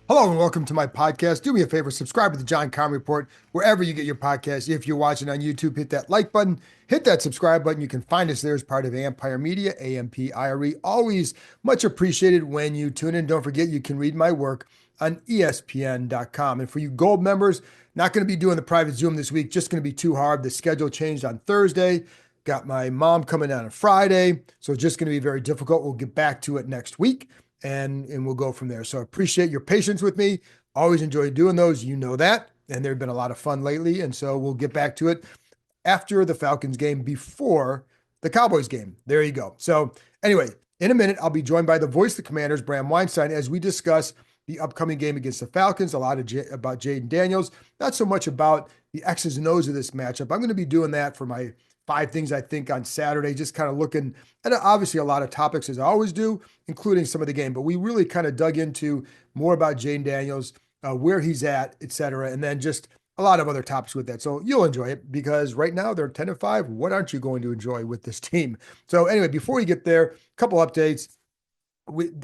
Hello and welcome to my podcast. Do me a favor, subscribe to the John Keim Report wherever you get your podcast. If you're watching on YouTube, hit that like button, hit that subscribe button. You can find us there as part of Ampire Media, Ampire. Always much appreciated when you tune in. Don't forget, you can read my work on ESPN.com. And for you gold members, not going to be doing the private Zoom this week, just going to be too hard. The schedule changed on Thursday. Got my mom coming on Friday, so it's just going to be very difficult. We'll get back to it next week and we'll go from there. So I appreciate your patience with me. Always enjoy doing those. You know that. And they've been a lot of fun lately. And so we'll get back to it after the Falcons game, before the Cowboys game. There you go. So anyway, in a minute, I'll be joined by the voice of the Commanders, Bram Weinstein, as we discuss the upcoming game against the Falcons, a lot about Jayden Daniels, not so much about the X's and O's of this matchup. I'm going to be doing that for my 5 things I think on Saturday, just kind of looking at obviously a lot of topics as I always do, including some of the game. But we really kind of dug into more about Jaden Daniels, where he's at, et cetera, and then just a lot of other topics with that. So you'll enjoy it because right now they're 10-5. What aren't you going to enjoy with this team? So anyway, before we get there, a couple updates.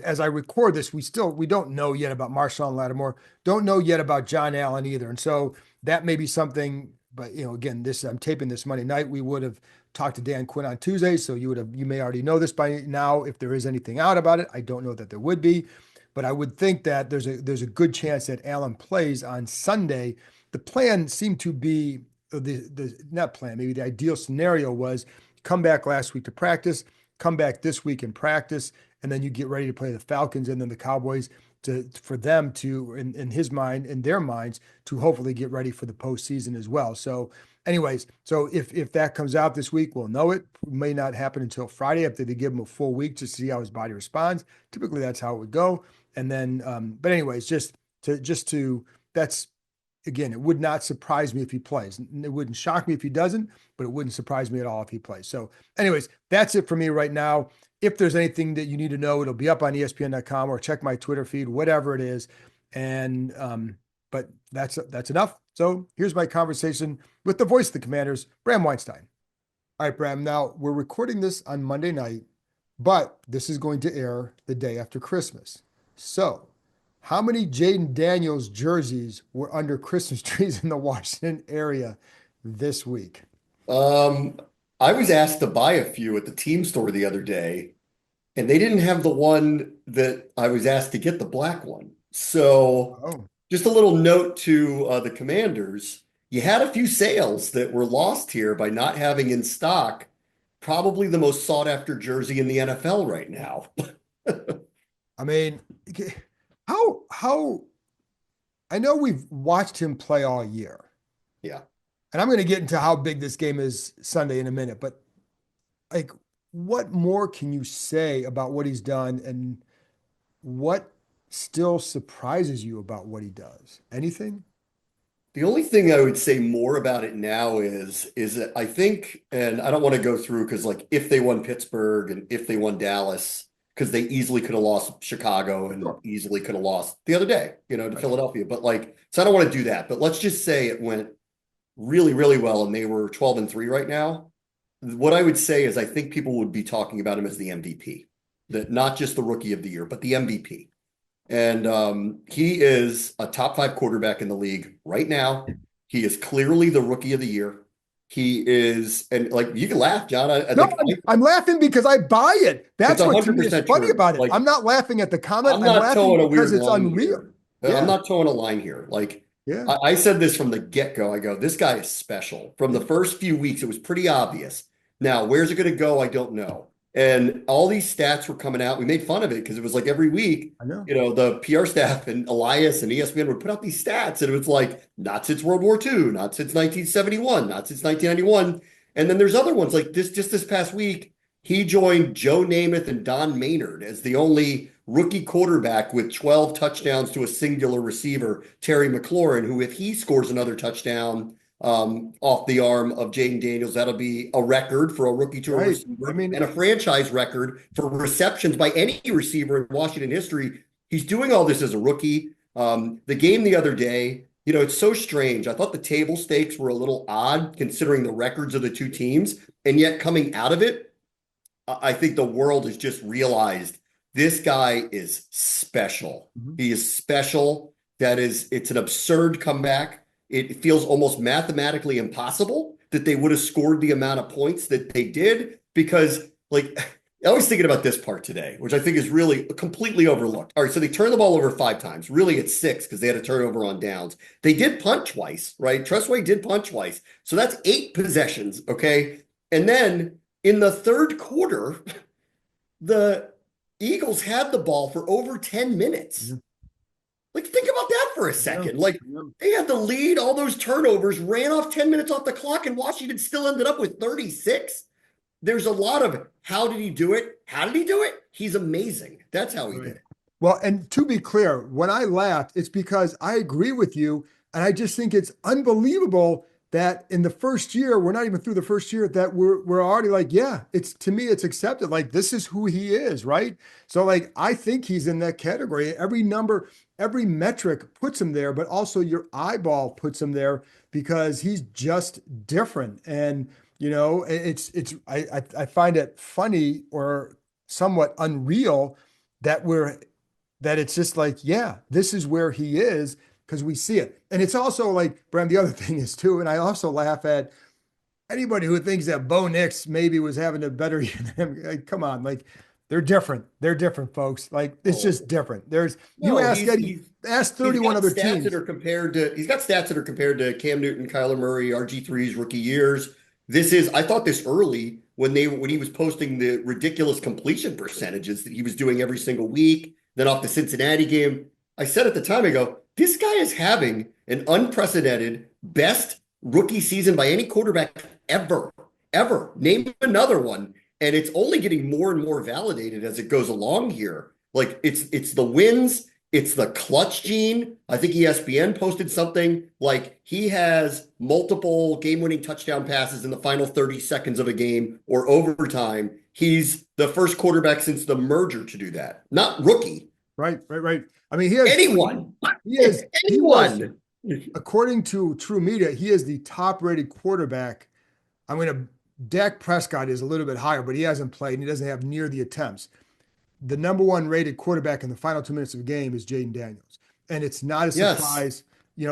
As I record this, we don't know yet about Marshawn Lattimore, don't know yet about John Allen either. And so that may be something. But again, I'm taping this Monday night. We would have talked to Dan Quinn on Tuesday, so you may already know this by now. If there is anything out about it, I don't know that there would be, but I would think that there's a good chance that Allen plays on Sunday. The plan seemed to be the not plan. Maybe the ideal scenario was come back last week to practice, come back this week in practice, and then you get ready to play the Falcons and then the Cowboys for them to, in his mind, in their minds, to hopefully get ready for the postseason as well. So anyways, so if that comes out this week, we'll know it. It may not happen until Friday after they give him a full week to see how his body responds. Typically that's how it would go. And then, but anyways, that's, again, it would not surprise me if he plays. It wouldn't shock me if he doesn't, but it wouldn't surprise me at all if he plays. So anyways, that's it for me right now. If there's anything that you need to know, it'll be up on ESPN.com or check my Twitter feed, whatever it is. And but that's enough. So here's my conversation with the voice of the Commanders, Bram Weinstein. All right, Bram. Now we're recording this on Monday night, but this is going to air the day after Christmas. So how many Jaden Daniels jerseys were under Christmas trees in the Washington area this week? I was asked to buy a few at the team store the other day, and they didn't have the one that I was asked to get, the black one. So Oh, just a little note to the Commanders. You had a few sales that were lost here by not having in stock probably the most sought after jersey in the NFL right now. I mean, how I know we've watched him play all year, Yeah. and I'm going to get into how big this game is Sunday in a minute, but like, what more can you say about what he's done and what still surprises you about what he does? Anything? The only thing I would say more about it now is that I think, and I don't want to go through because like if they won Pittsburgh and if they won Dallas, because they easily could have lost Chicago and Sure. easily could have lost the other day, to Right. Philadelphia. But like, so I don't want to do that. But let's just say it went really, really well and they were 12-3 right now. What I would say is I think people would be talking about him as the MVP, that not just the rookie of the year, but the MVP. And he is a top five quarterback in the league right now. He is clearly the rookie of the year. He is, and like you can laugh, John. I No, like I'm laughing because I buy it. it's That's a what to hundred me is percent funny true. about it. Like I'm not laughing at the comment. I'm I'm not laughing towing a because weird it's line unreal. here. I'm Yeah. not towing a line here. Like Yeah. I said this from the get-go. I go, this guy is special. From the first few weeks, it was pretty obvious. Now, where's it going to go? I don't know. And all these stats were coming out. We made fun of it because it was like every week, I know. the PR staff and Elias and ESPN would put out these stats, and it was like, not since World War II, not since 1971, not since 1991. And then there's other ones like this. Just this past week, he joined Joe Namath and Don Maynard as the only rookie quarterback with 12 touchdowns to a singular receiver, Terry McLaurin, who, if he scores another touchdown off the arm of Jayden Daniels, that'll be a record for a rookie to a Right. I receiver mean, and a franchise record for receptions by any receiver in Washington history. He's doing all this as a rookie. The game the other day, it's so strange. I thought the table stakes were a little odd considering the records of the two teams. And yet coming out of it, I think the world has just realized this guy is special. mhm. He is special. it's an absurd comeback. It feels almost mathematically impossible that they would have scored the amount of points that they did because, like, I was thinking about this part today, which I think is really completely overlooked. All right, so they turned the ball over 5 times. Really, it's 6 because they had a turnover on downs. They did punt twice, right? Tressway did punt twice. So that's 8 possessions, okay? And then in the third quarter, the Eagles had the ball for over 10 minutes. Like, think about that for a second. Like, they had the lead, all those turnovers, ran off 10 minutes off the clock, and Washington still ended up with 36. There's a lot of how did he do it? How did he do it? He's amazing. That's how he did it. Well, and to be clear, when I laughed, it's because I agree with you. And I just think it's unbelievable that in the first year, we're not even through the first year, that we're already like, yeah, it's to me, it's accepted. Like, this is who he is, right? So, like, I think he's in that category. Every number, every metric puts him there, but also your eyeball puts him there because he's just different. And I find it funny or somewhat unreal that it's just like, yeah, this is where he is because we see it. And it's also like, Bram, the other thing is too, and I also laugh at anybody who thinks that Bo Nix maybe was having a better year than him. Like, come on, like they're different. They're different, folks. Like it's just different. You ask Eddie, ask 31 other teams. He's got stats that are compared to Cam Newton, Kyler Murray, RG3's rookie years. I thought this early when he was posting the ridiculous completion percentages that he was doing every single week, then off the Cincinnati game. I said at the time, I go, this guy is having an unprecedented best rookie season by any quarterback ever. Name another one. And it's only getting more and more validated as it goes along here. Like it's the wins, it's the clutch gene. I think ESPN posted something like he has multiple game-winning touchdown passes in the final 30 seconds of a game or overtime. He's the first quarterback since the merger to do that. Not rookie. Right. I mean, he has anyone. Anyone. According to True Media, he is the top-rated quarterback. Dak Prescott is a little bit higher, but he hasn't played and he doesn't have near the attempts. The number 1 rated quarterback in the final 2 minutes of the game is Jayden Daniels. And it's not a surprise,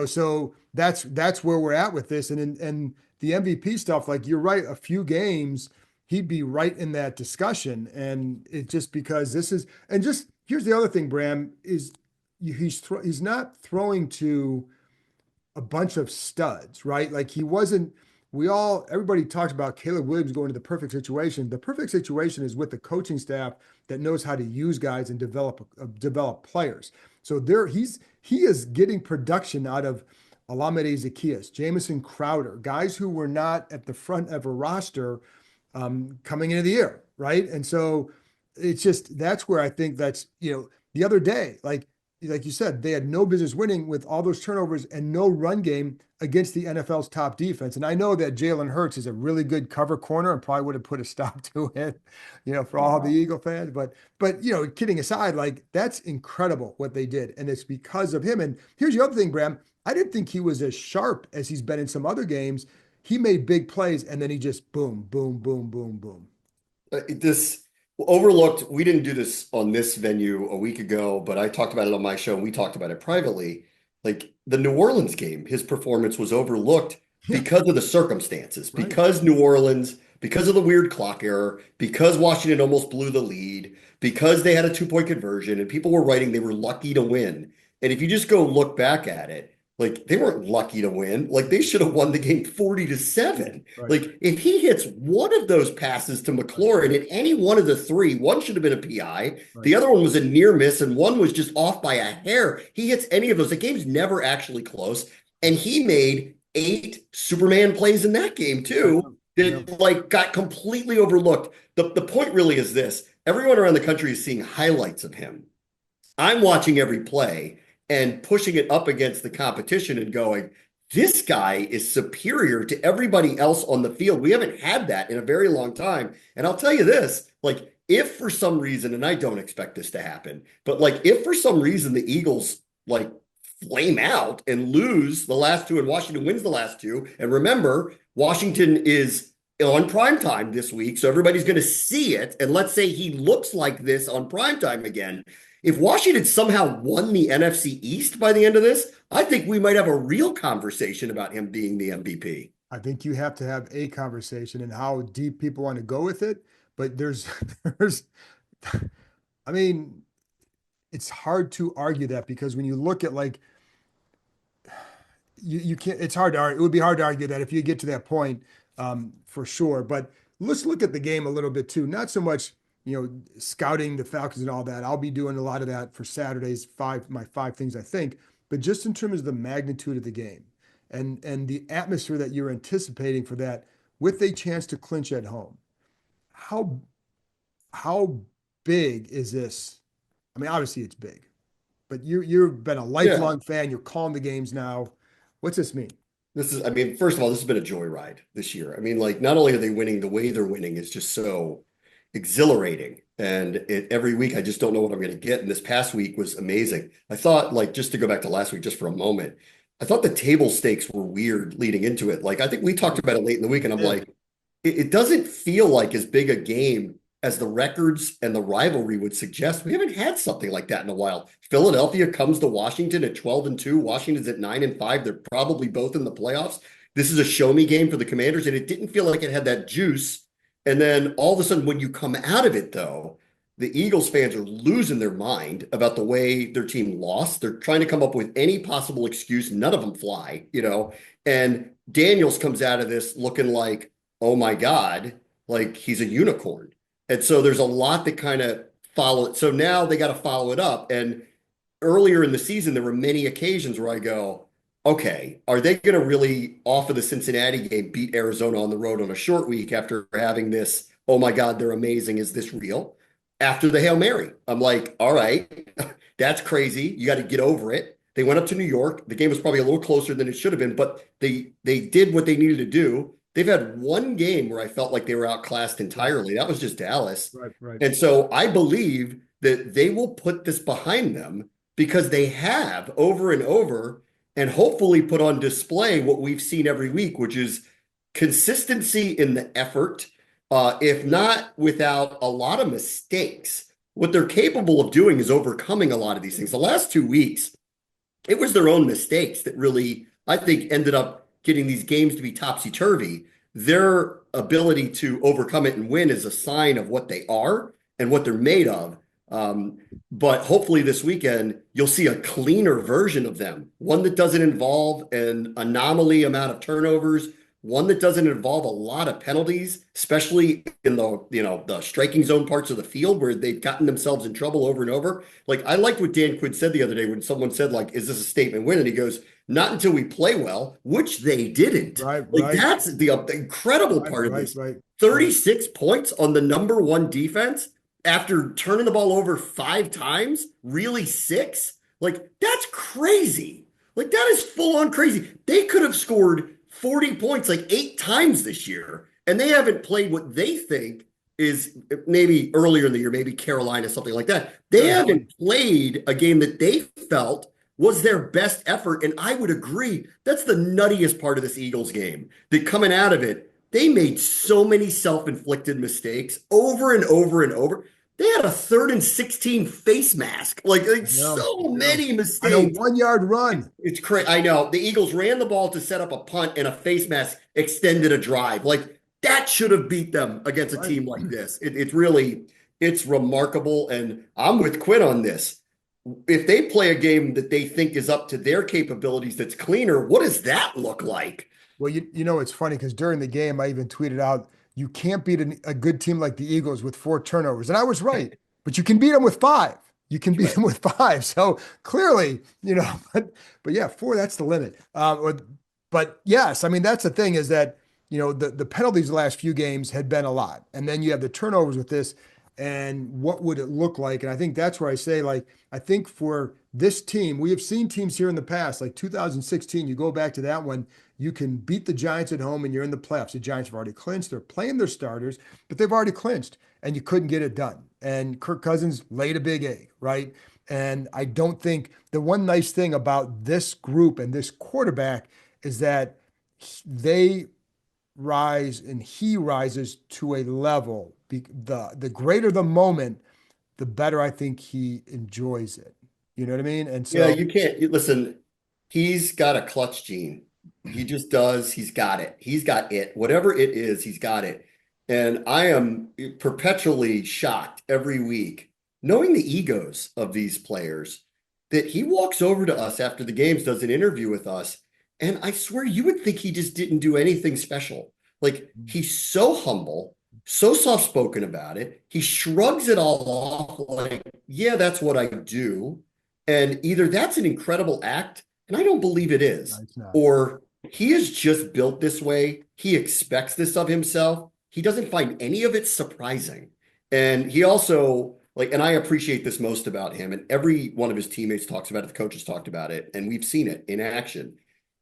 so that's where we're at with this. And the MVP stuff, like you're right, a few games, he'd be right in that discussion. And it just because here's the other thing, Bram, is he's not throwing to a bunch of studs, right? Like he wasn't, everybody talks about Caleb Williams going to the perfect situation. The perfect situation is with the coaching staff that knows how to use guys and develop players. So he is getting production out of Olamide Zaccheaus, Jamison Crowder, guys who were not at the front of a roster coming into the year, right? And so it's just, that's where I think that's, the other day, like you said, they had no business winning with all those turnovers and no run game against the NFL's top defense. And I know that Jalen Hurts is a really good cover corner and probably would have put a stop to it, for all the Eagle fans. But kidding aside, like that's incredible what they did. And it's because of him. And here's the other thing, Bram. I didn't think he was as sharp as he's been in some other games. He made big plays and then he just boom, boom, boom, boom, boom. This overlooked. We didn't do this on this venue a week ago, but I talked about it on my show and we talked about it privately. Like the New Orleans game, his performance was overlooked because of the circumstances, right. Because New Orleans, because of the weird clock error, because Washington almost blew the lead, because they had a 2-point conversion and people were writing they were lucky to win. And if you just go look back at it, like they weren't lucky to win. Like they should have won the game 40-7. Right. Like if he hits one of those passes to McLaurin in any one of the 3, one should have been a PI. Right. The other one was a near miss and one was just off by a hair. He hits any of those. The game's never actually close. And he made 8 Superman plays in that game too that got completely overlooked. The point really is this. Everyone around the country is seeing highlights of him. I'm watching every play and pushing it up against the competition and going, this guy is superior to everybody else on the field. We haven't had that in a very long time. And I'll tell you this, like if for some reason, and I don't expect this to happen, but like if for some reason the Eagles like flame out and lose the last 2 and Washington wins the last 2. And remember, Washington is on primetime this week. So everybody's going to see it. And let's say he looks like this on primetime again. If Washington somehow won the NFC East by the end of this, I think we might have a real conversation about him being the MVP. I think you have to have a conversation and how deep people want to go with it. But there's, I mean, it's hard to argue that because when you look at like, you can't, it's hard to argue. It would be hard to argue that if you get to that point, for sure. But let's look at the game a little bit too. Not so much, scouting the Falcons and all that. I'll be doing a lot of that for Saturday's my five things I think, but just in terms of the magnitude of the game and the atmosphere that you're anticipating for that with a chance to clinch at home. How how big is this? I mean, obviously it's big, but you've been a Yeah. lifelong fan. You're calling the games now. What's this mean? I mean, first of all, this has been a joyride this year. I mean, like, not only are they winning, the way they're winning is just so exhilarating. And every week, I just don't know what I'm going to get. And this past week was amazing. I thought, like, just to go back to last week, just for a moment, I thought the table stakes were weird leading into it. Like, I think we talked about it late in the week, and I'm Yeah. like, it doesn't feel like as big a game as the records and the rivalry would suggest. We haven't had something like that in a while. Philadelphia comes to Washington at 12-2. Washington's at 9-5. They're probably both in the playoffs. This is a show me game for the Commanders, and it didn't feel like it had that juice. And then all of a sudden, when you come out of it, though, the Eagles fans are losing their mind about the way their team lost. They're trying to come up with any possible excuse. None of them fly, you know. And Daniels comes out of this looking like, oh my God, like he's a unicorn. And so there's a lot that kind of follow it. So now they got to follow it up. And earlier in the season, there were many occasions where I go, okay, are they going to really, off of the Cincinnati game, beat Arizona on the road on a short week after having this, oh my God, they're amazing. Is this real? After the Hail Mary, I'm like, all right, that's crazy. You got to get over it. They went up to New York. The game was probably a little closer than it should have been, but they did what they needed to do. They've had one game where I felt like they were outclassed Right, entirely. That was just Dallas. right, right. And so I believe that they will put this behind them because they have over and over and hopefully put on display what we've seen every week, which is consistency in the effort, if not without a lot of mistakes. What they're capable of doing is overcoming a lot of these things. The last 2 weeks, it was their own mistakes that really, I think, ended up getting these games to be topsy-turvy. Their ability to overcome it and win is a sign of what they are and what they're made of. Um, but hopefully this weekend, you'll see a cleaner version of them, one that doesn't involve an anomaly amount of turnovers, one that doesn't involve a lot of penalties, especially in the striking zone parts of the field where they've gotten themselves in trouble over and over. Like, I liked what Dan Quinn said the other day when someone said, like, is this a statement win? And he goes, not until we play well, which they didn't. Right, Like, right, that's the incredible right, part of right, this. right, right. 36 points on the number one defense after turning the ball over 5 times, really six. Like, that's crazy. Like, that is full on crazy. They could have scored 40 points like 8 times this year, and they haven't played what they think is maybe earlier in the year, maybe Carolina, something like that. They Good point. haven't played a game that they felt was their best effort. And I would agree. That's the nuttiest part of this Eagles game. That coming out of it, they made so many self-inflicted mistakes over and over and over. They had a 3rd and 16 face mask. Like I know, so I know. many On a mistakes. 1 yard run. It's crazy. I know. The Eagles ran the ball to set up a punt and a face mask extended a drive. Like, that should have beat them against a Right. team like this. It's really, it's remarkable. And I'm with Quinn on this. If they play a game that they think is up to their capabilities that's cleaner, what does that look like? Well, it's funny because during the game, I even tweeted out, you can't beat a good team like the Eagles with 4 turnovers. And I was right, but you can beat them with five. You can beat Right. them with five. So clearly, but yeah, four, that's the limit. But yes, I mean, that's the thing is that, the penalties the last few games had been a lot. And then you have the turnovers with this. And what would it look like? And I think that's where I say, like, I think for this team, we have seen teams here in the past, like 2016, you go back to that one, you can beat the Giants at home and you're in the playoffs. The Giants have already clinched. They're playing their starters, but they've already clinched and you couldn't get it done. And Kirk Cousins laid a big egg, right? And I don't think the one nice thing about this group and this quarterback is that they rise and he rises to a level. The greater the moment, the better I think he enjoys it. You know what I mean? And Yeah, so, you can't listen. He's got a clutch gene. He just does. He's got it. He's got it. Whatever it is, he's got it. And I am perpetually shocked every week, knowing the egos of these players, that he walks over to us after the games, does an interview with us, and I swear you would think he just didn't do anything special. Like he's so humble, so soft-spoken about it. He shrugs it all off like, yeah, that's what I do. And either that's an incredible act, and I don't believe it no, is, it's not. or he is just built this way. He expects this of himself. He doesn't find any of it surprising. And he also, like, and I appreciate this most about him, and every one of his teammates talks about it, the coaches talked about it, and we've seen it in action.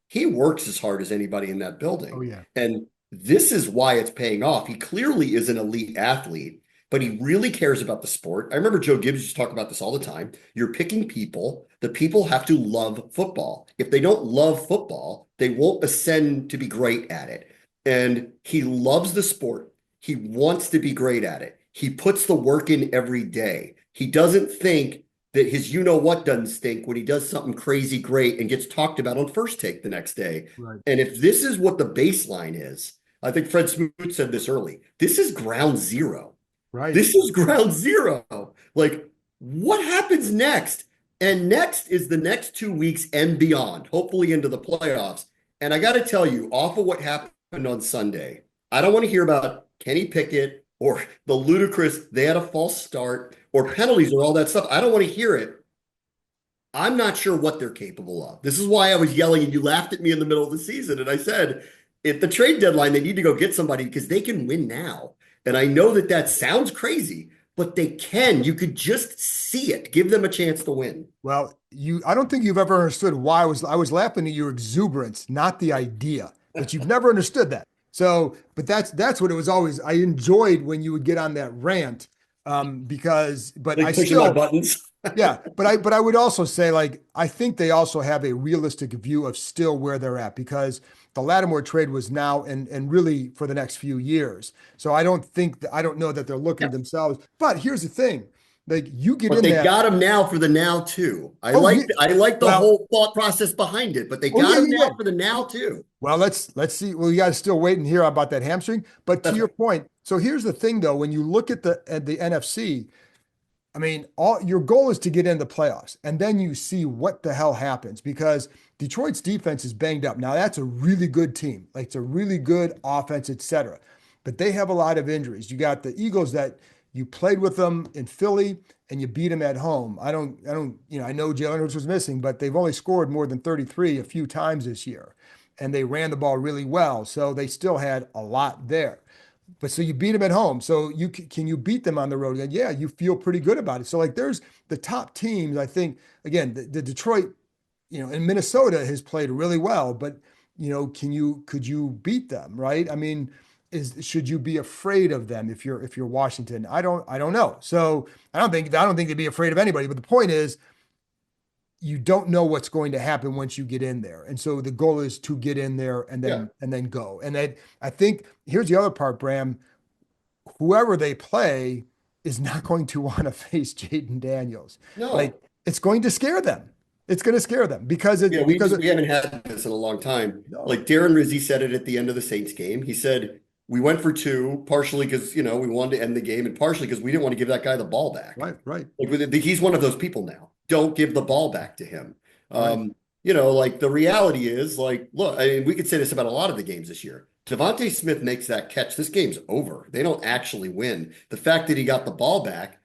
He works as hard as anybody in that Oh building. yeah. And this is why it's paying off. He clearly is an elite athlete, but he really cares about the sport. I remember Joe Gibbs used to talk about this all the time. You're picking people. The people have to love football. If they don't love football, they won't ascend to be great at it. And he loves the sport. He wants to be great at it. He puts the work in every day. He doesn't think that his you know what doesn't stink when he does something crazy great and gets talked about on First Take the next day. Right. And if this is what the baseline is, I think Fred Smoot said this early. This is ground zero. Right. This is ground zero. Like, what happens next? And next is the next 2 weeks and beyond, hopefully into the playoffs. And I got to tell you, off of what happened on Sunday, I don't want to hear about Kenny Pickett or the ludicrous, they had a false start or penalties or all that stuff. I don't want to hear it. I'm not sure what they're capable of. This is why I was yelling and you laughed at me in the middle of the season. And I said, at the trade deadline, they need to go get somebody because they can win now. And I know that that sounds crazy, but they can. You could just see it. Give them a chance to win. Well, I don't think you've ever understood why I was laughing at your exuberance, not the idea, but you've never understood that. So, but that's what it was always. I enjoyed when you would get on that rant, but I Like pushing my still, buttons. yeah, but I would also say, like, I think they also have a realistic view of still where they're at because the Lattimore trade was now and really for the next few years. So I don't know that they're looking Yeah. at themselves. But here's the thing. Like you get But in they that. got him now for the now too. Oh yeah. I like the Well, whole thought process behind it, but they oh got yeah, him yeah, now for the now yeah. too. Well, let's see. Well, you got to still wait and hear about that hamstring. But to That's your right. point, so here's the thing though, when you look at the NFC, I mean, all your goal is to get into the playoffs, and then you see what the hell happens because Detroit's defense is banged up. Now that's a really good team, like it's a really good offense, etc. But they have a lot of injuries. You got the Eagles that you played with them in Philly and you beat them at home. I know Jalen Hurts was missing, but they've only scored more than 33 a few times this year, and they ran the ball really well, so they still had a lot there. But so you beat them at home. So can you beat them on the road? And yeah, you feel pretty good about it. So like there's the top teams, I think, again, the Detroit, and Minnesota has played really well, but could you beat them, right? I mean, should you be afraid of them if you're Washington? I don't know. So I don't think they'd be afraid of anybody. But the point is you don't know what's going to happen once you get in there. And so the goal is to get in there and Yeah. then go. And I think here's the other part, Bram. Whoever they play is not going to want to face Jayden Daniels. Like No. it's going to scare them. It's going to scare them because Yeah, we haven't had this in a long time. no, Like Darren Rizzi said it at the end of the Saints game. He said we went for two, partially because we wanted to end the game, and partially because we didn't want to give that guy the ball back. right, right, He's one of those people now. Don't give the ball back to him. right. Like the reality is, like, look, I mean, we could say this about a lot of the games this year. Devontae Smith makes that catch. This game's over. They don't actually win. The fact that he got the ball back,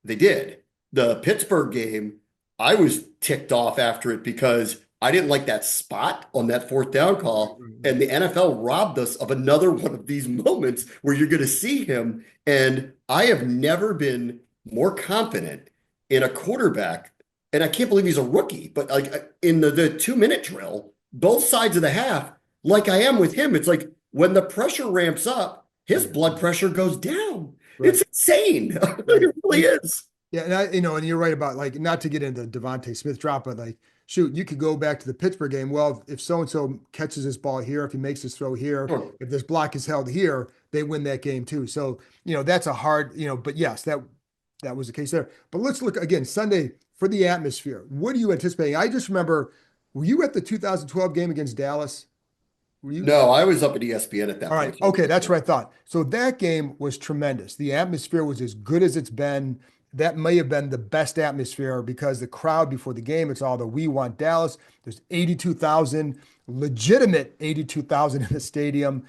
they did. The Pittsburgh game, I was ticked off after it because I didn't like that spot on that fourth down call. And the NFL robbed us of another one of these moments where you're going to see him. And I have never been more confident in a quarterback, and I can't believe he's a rookie, but like in the 2 minute drill, both sides of the half, like I am with him, it's like when the pressure ramps up, his blood pressure goes down. Right. It's insane. Right. It really is. Yeah, and you're right about like not to get into Devontae Smith drop, but like shoot, you could go back to the Pittsburgh game. Well, if so and so catches this ball here, if he makes this throw here, Sure. if this block is held here, they win that game too. So that's a hard, but yes, that that was the case there. But let's look again Sunday for the atmosphere. What are you anticipating? I just remember, were you at the 2012 game against Dallas? Were you? No, I was up at ESPN at All that right. point. Okay, that's what I thought. So that game was tremendous. The atmosphere was as good as it's been. That may have been the best atmosphere because the crowd before the game, it's all the "We Want Dallas." There's 82,000, legitimate 82,000 in the stadium.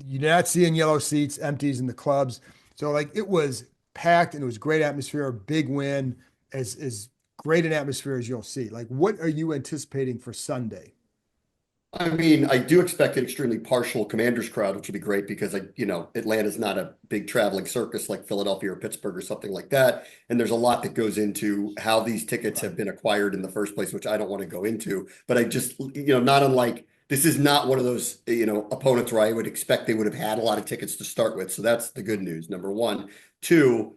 You're not seeing yellow seats, empties in the clubs. So like it was packed and it was great atmosphere, big win, as great an atmosphere as you'll see. Like what are you anticipating for Sunday? I mean, I do expect an extremely partial Commanders crowd, which would be great because Atlanta's not a big traveling circus like Philadelphia or Pittsburgh or something like that. And there's a lot that goes into how these tickets have been acquired in the first place, which I don't want to go into. But I just, not unlike this is not one of those, opponents where I would expect they would have had a lot of tickets to start with. So that's the good news, number one. Two,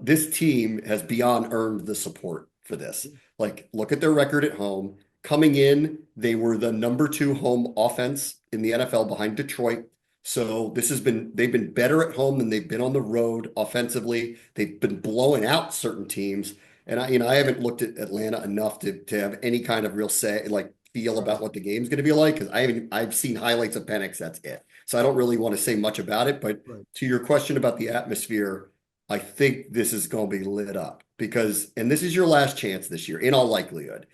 this team has beyond earned the support for this. Like, look at their record at home. Coming in, they were the number 2 home offense in the NFL behind Detroit. So they've been better at home than they've been on the road offensively. They've been blowing out certain teams. And I haven't looked at Atlanta enough to have any kind of real say, like feel about what the game's going to be like. Cause I've seen highlights of Penix. That's it. So I don't really want to say much about it, but Right. to your question about the atmosphere, I think this is going to be lit up and this is your last chance this year in all likelihood.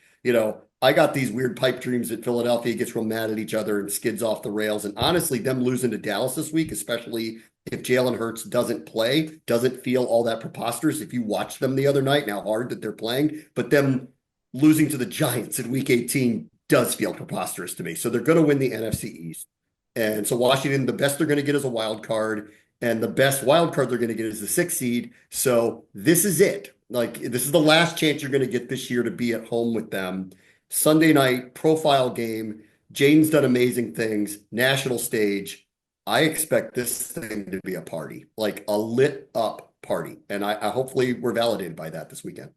I got these weird pipe dreams that Philadelphia gets real mad at each other and skids off the rails. And honestly, them losing to Dallas this week, especially if Jalen Hurts doesn't play, doesn't feel all that preposterous. If you watch them the other night and how hard that they're playing, but them losing to the Giants in week 18 does feel preposterous to me. So they're going to win the NFC East. And so Washington, the best they're going to get is a wild card. And the best wild card they're going to get is the 6th seed. So this is it. Like, this is the last chance you're going to get this year to be at home with them. Sunday night profile game. Jaden's done amazing things. National stage. I expect this thing to be a party, like a lit up party. And I hopefully we're validated by that this weekend.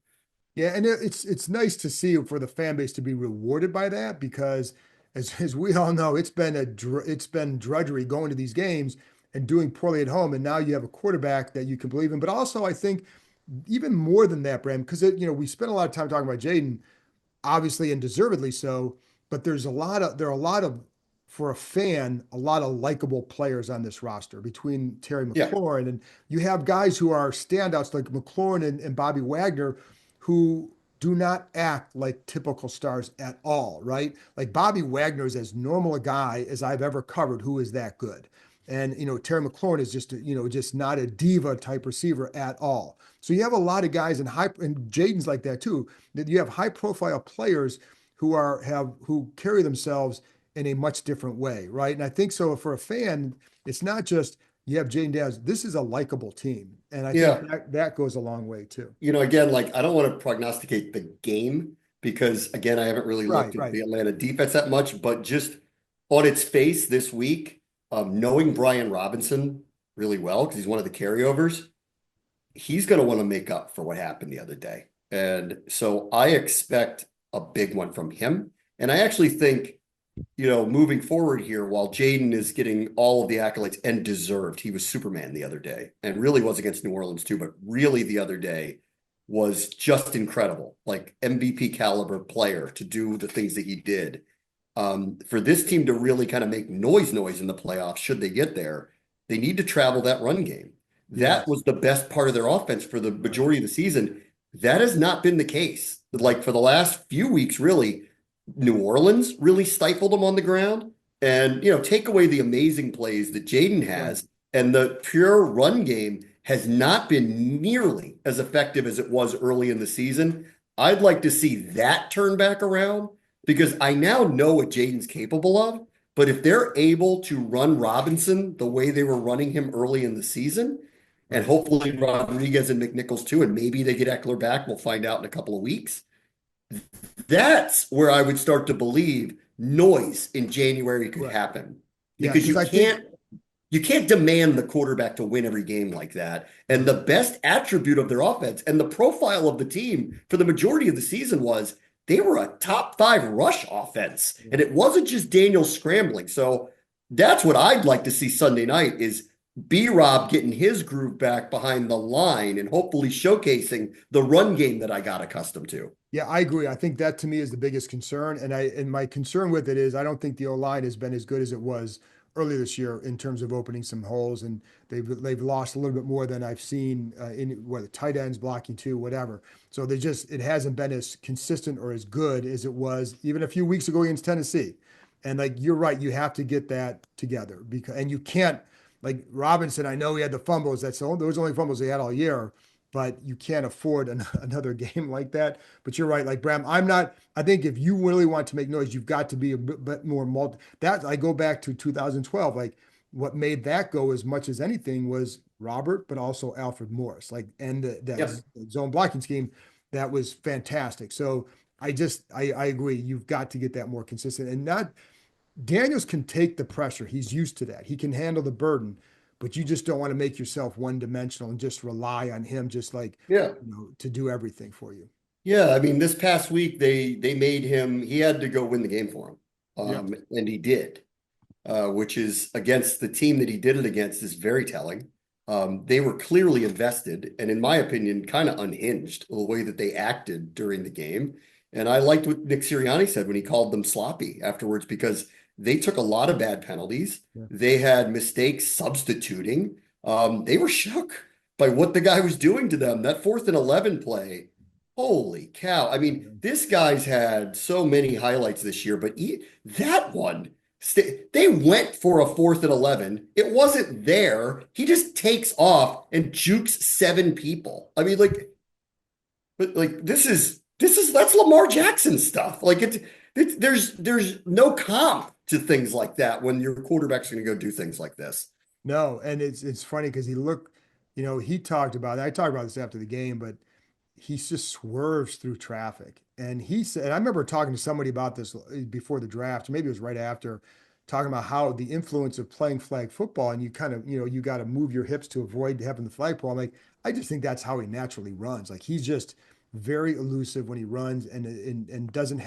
Yeah, and it's nice to see for the fan base to be rewarded by that because as we all know, it's been drudgery going to these games and doing poorly at home, and now you have a quarterback that you can believe in. But also, I think even more than that, Bram, because we spent a lot of time talking about Jaden, obviously and deservedly so, but there are a lot of for a fan, a lot of likable players on this roster between Terry Yeah. McLaurin and you have guys who are standouts like McLaurin and Bobby Wagner who do not act like typical stars at all, right? Like Bobby Wagner is as normal a guy as I've ever covered who is that good. And Terry McLaurin is just not a diva type receiver at all. So you have a lot of guys and Jaden's like that too. That you have high profile players who carry themselves in a much different way, right? And I think so for a fan, it's not just you have Jayden Daniels. This is a likable team, and I think Yeah. that goes a long way too. Again, like I don't want to prognosticate the game because again, I haven't really Right, looked at right. the Atlanta defense that much, but just on its face this week, knowing Brian Robinson really well, because he's one of the carryovers, he's going to want to make up for what happened the other day. And so I expect a big one from him. And I actually think, moving forward here, while Jaden is getting all of the accolades and deserved, he was Superman the other day and really was against New Orleans too, but really the other day was just incredible, like MVP caliber player to do the things that he did. For this team to really kind of make noise in the playoffs, should they get there, they need to travel that run game. That Yes. was the best part of their offense for the Right. majority of the season. That has not been the case. Like for the last few weeks, really, New Orleans really stifled them on the ground. And, take away the amazing plays that Jaden Right. has, and the pure run game has not been nearly as effective as it was early in the season. I'd like to see that turn back around because I now know what Jaden's capable of. But if they're able to run Robinson the way they were running him early in the season, and Right. hopefully Rodriguez and McNichols too, and maybe they get Eckler back, we'll find out in a couple of weeks. That's where I would start to believe noise in January could Right. happen Yeah, because because I think you can't demand the quarterback to win every game like that. And the best attribute of their offense and the profile of the team for the majority of the season was they were a top 5 rush offense. And it wasn't just Daniel scrambling. So that's what I'd like to see Sunday night is B-Rob getting his groove back behind the line and hopefully showcasing the run game that I got accustomed to. Yeah, I agree. I think that to me is the biggest concern. And my concern with it is I don't think the O-line has been as good as it was earlier this year in terms of opening some holes. And they've lost a little bit more than I've seen in whether tight ends blocking too, whatever. So it hasn't been as consistent or as good as it was even a few weeks ago against Tennessee. And like you're right, you have to get that together and you can't like Robinson. I know he had the fumbles. Those only fumbles he had all year, but you can't afford another game like that. But you're right, like Bram, I'm not. I think if you really want to make noise, you've got to be a bit more multi. That I go back to 2012. Like what made that go as much as anything was Robert, but also Alfred Morris. Like and that Yep. zone blocking scheme that was fantastic. So I agree. You've got to get that more consistent and not. Daniels can take the pressure. He's used to that. He can handle the burden, but you just don't want to make yourself one dimensional and just rely on him, just like Yeah. to do everything for you. Yeah. I mean, this past week they made him, he had to go win the game for him. Yeah. And he did, which is against the team that he did it against is very telling. They were clearly invested and in my opinion, kind of unhinged the way that they acted during the game. And I liked what Nick Sirianni said when he called them sloppy afterwards because they took a lot of bad penalties. Yeah. They had mistakes substituting. They were shook by what the guy was doing to them. That 4th and 11 play, holy cow. I mean, this guy's had so many highlights this year, but that one, they went for a 4th and 11. It wasn't there. He just takes off and jukes 7 people. I mean, but that's Lamar Jackson stuff. Like there's no comp to things like that when your quarterback's going to go do things like this. No, and it's funny because he talked about it. I talked about this after the game, but he just swerves through traffic. And he said, and I remember talking to somebody about this before the draft, maybe it was right after, talking about how the influence of playing flag football and you kind of, you got to move your hips to avoid having the flagpole. I'm like, I just think that's how he naturally runs. Like he's just very elusive when he runs and doesn't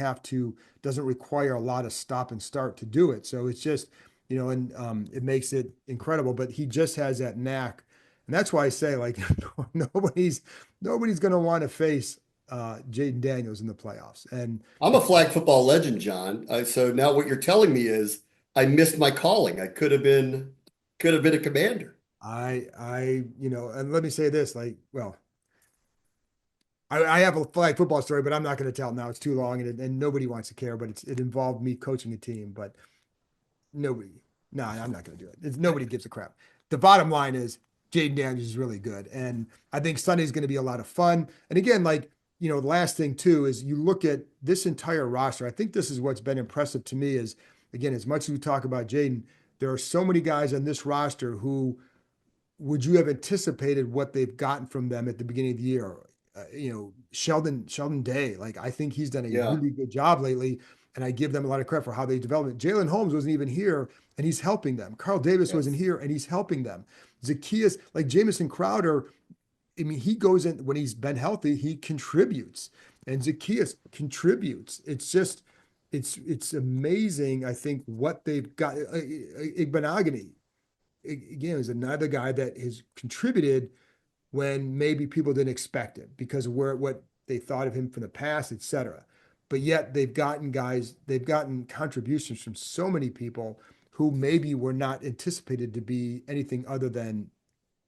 require a lot of stop and start to do it. So it's just, and it makes it incredible. But he just has that knack. And that's why I say, like, nobody's going to want to face Jayden Daniels in the playoffs. And I'm a flag football legend, John. So now what you're telling me is I missed my calling. I could have been a commander. and let me say this, like, well, I have a flag football story, but I'm not going to tell now. It's too long and nobody wants to care, but it involved me coaching a team, but nobody, no, I'm not going to do it. Nobody gives a crap. The bottom line is Jayden Daniels is really good. And I think Sunday's going to be a lot of fun. And again, like, the last thing too is you look at this entire roster. I think this is what's been impressive to me is, again, as much as we talk about Jayden, there are so many guys on this roster who would you have anticipated what they've gotten from them at the beginning of the year? Sheldon Day, like I think he's done a Yeah. really good job lately, and I give them a lot of credit for how they developed it. Jalen Holmes wasn't even here, and he's helping them. Carl Davis wasn't Yes. here, and he's helping them. Zacchaeus, like Jamison Crowder, I mean, he goes in when he's been healthy, he contributes, and Zacchaeus contributes. It's amazing. I think what they've got. Igbenogany, again, is another guy that has contributed when maybe people didn't expect it because of what they thought of him from the past, et cetera. But yet they've gotten contributions from so many people who maybe were not anticipated to be anything other than,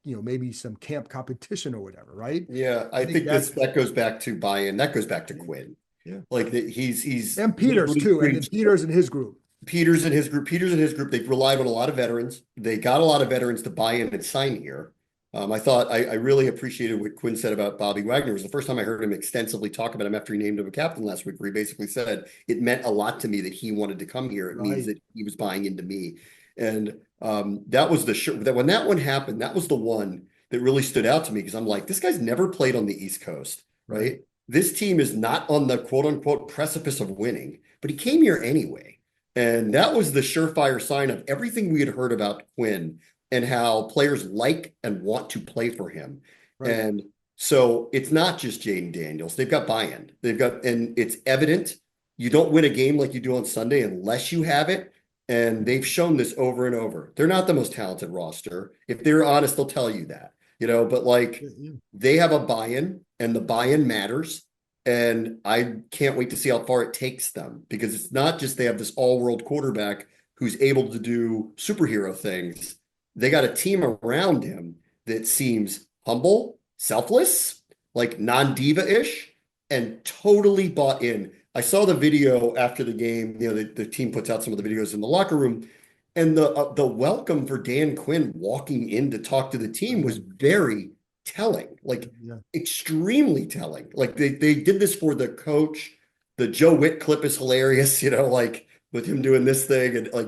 maybe some camp competition or whatever, right? Yeah. I I think think this that's that goes back to buy-in. That goes back to Quinn. yeah. Like he's And Peters literally too, and then preached Peters and his group. Peters and his group, they've relied on a lot of veterans. They got a lot of veterans to buy in and sign here. I really appreciated what Quinn said about Bobby Wagner. It was the first time I heard him extensively talk about him after he named him a captain last week, where he basically said it meant a lot to me that he wanted to come here. It means Right. that he was buying into me. And that was that when that one happened, that was the one that really stood out to me because I'm like, this guy's never played on the East Coast, Right. right? This team is not on the quote unquote precipice of winning, but he came here anyway. And that was the surefire sign of everything we had heard about Quinn and how players like and want to play for him. Right. And so it's not just Jayden Daniels. They've got buy-in. And it's evident. You don't win a game like you do on Sunday unless you have it. And they've shown this over and over. They're not the most talented roster. If they're honest, they'll tell you that, but like Yeah. they have a buy-in and the buy-in matters. And I can't wait to see how far it takes them because it's not just they have this all-world quarterback who's able to do superhero things. They got a team around him that seems humble, selfless, like non-diva-ish, and totally bought in. I saw the video after the game. The team puts out some of the videos in the locker room, and the welcome for Dan Quinn walking in to talk to the team was very telling, like Yeah. extremely telling. Like they did this for the coach. The Joe Witt clip is hilarious, like with him doing this thing, and like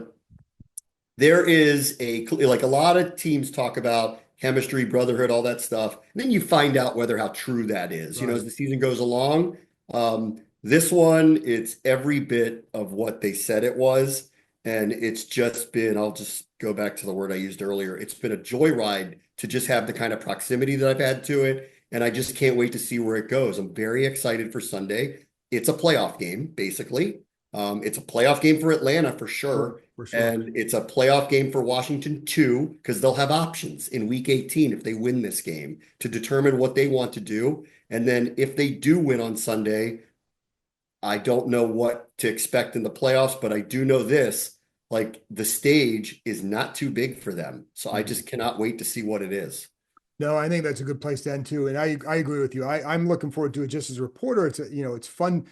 there is like a lot of teams talk about chemistry, brotherhood, all that stuff. And then you find out whether how true that is, Right. as the season goes along. This one, it's every bit of what they said it was. And it's just been, I'll just go back to the word I used earlier. It's been a joyride to just have the kind of proximity that I've had to it. And I just can't wait to see where it goes. I'm very excited for Sunday. It's a playoff game, basically. It's a playoff game for Atlanta for sure. For sure. And it's a playoff game for Washington too, because they'll have options in week 18 if they win this game to determine what they want to do. And then if they do win on Sunday, I don't know what to expect in the playoffs, but I do know this, like the stage is not too big for them. So I just cannot wait to see what it is. No, I think that's a good place to end too. And I agree with you. I'm looking forward to it just as a reporter. It's fun.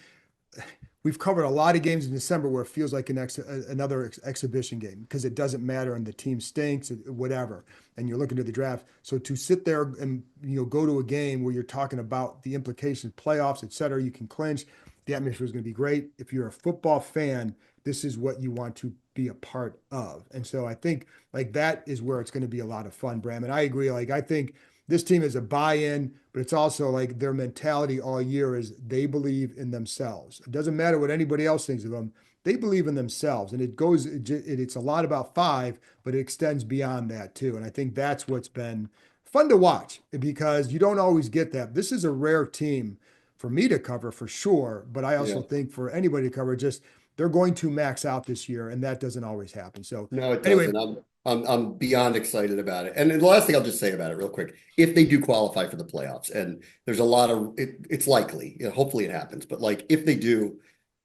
We've covered a lot of games in December where it feels like another exhibition game because it doesn't matter and the team stinks, whatever. And you're looking to the draft. So to sit there and go to a game where you're talking about the implications, playoffs, et cetera, you can clinch. The atmosphere is going to be great. If you're a football fan, this is what you want to be a part of. And so I think like that is where it's going to be a lot of fun, Bram. And I agree. Like I think this team is a buy-in, but it's also like their mentality all year is they believe in themselves. It doesn't matter what anybody else thinks of them. They believe in themselves. And it's a lot about five, but it extends beyond that too. And I think that's what's been fun to watch because you don't always get that. This is a rare team for me to cover for sure. But I also Yeah. think for anybody to cover, just they're going to max out this year, and that doesn't always happen. So No, it anyway, doesn't. I'm beyond excited about it. And the last thing I'll just say about it real quick, if they do qualify for the playoffs, and there's a lot of it's likely, hopefully it happens, but like if they do,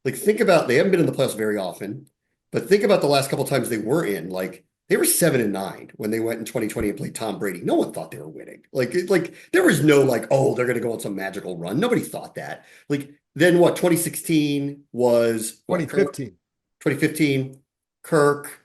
like think about they haven't been in the playoffs very often, but think about the last couple of times they were in, like they were 7-9 when they went in 2020 and played Tom Brady. No one thought they were winning. Like there was no like, oh, they're gonna go on some magical run. Nobody thought that. Like then what 2016 was what 2015. 2015, Kirk.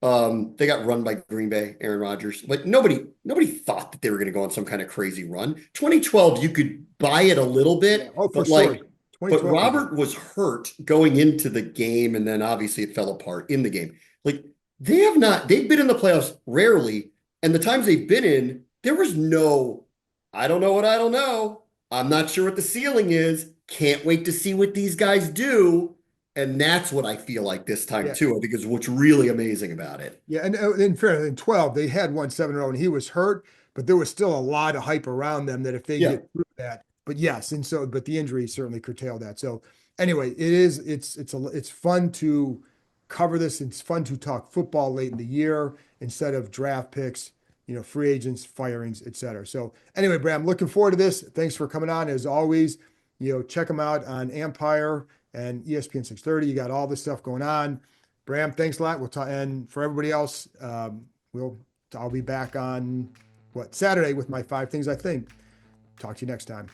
They got run by Green Bay, Aaron Rodgers. Like nobody thought that they were going to go on some kind of crazy run. 2012, you could buy it a little Yeah. bit, Oh, for but sure. but 2012 was Robert was hurt going into the game, and then obviously it fell apart in the game. Like they've been in the playoffs rarely, and the times they've been in, there was no, I don't know what I don't know. I'm not sure what the ceiling is. Can't wait to see what these guys do. And that's what I feel like this time yeah. too. I think is what's really amazing about it. Yeah, and in fairness, in 12, they had won 7-0 and he was hurt, but there was still a lot of hype around them that if they Yeah. get through that, but yes, and so but the injury certainly curtailed that. So anyway, it's fun to cover this. It's fun to talk football late in the year instead of draft picks, free agents, firings, et cetera. So anyway, Bram, looking forward to this. Thanks for coming on as always. Check them out on Ampire and ESPN 630. You got all this stuff going on. Bram, thanks a lot. We'll talk, and for everybody else, I'll be back on Saturday with my 5 things I think. Talk to you next time.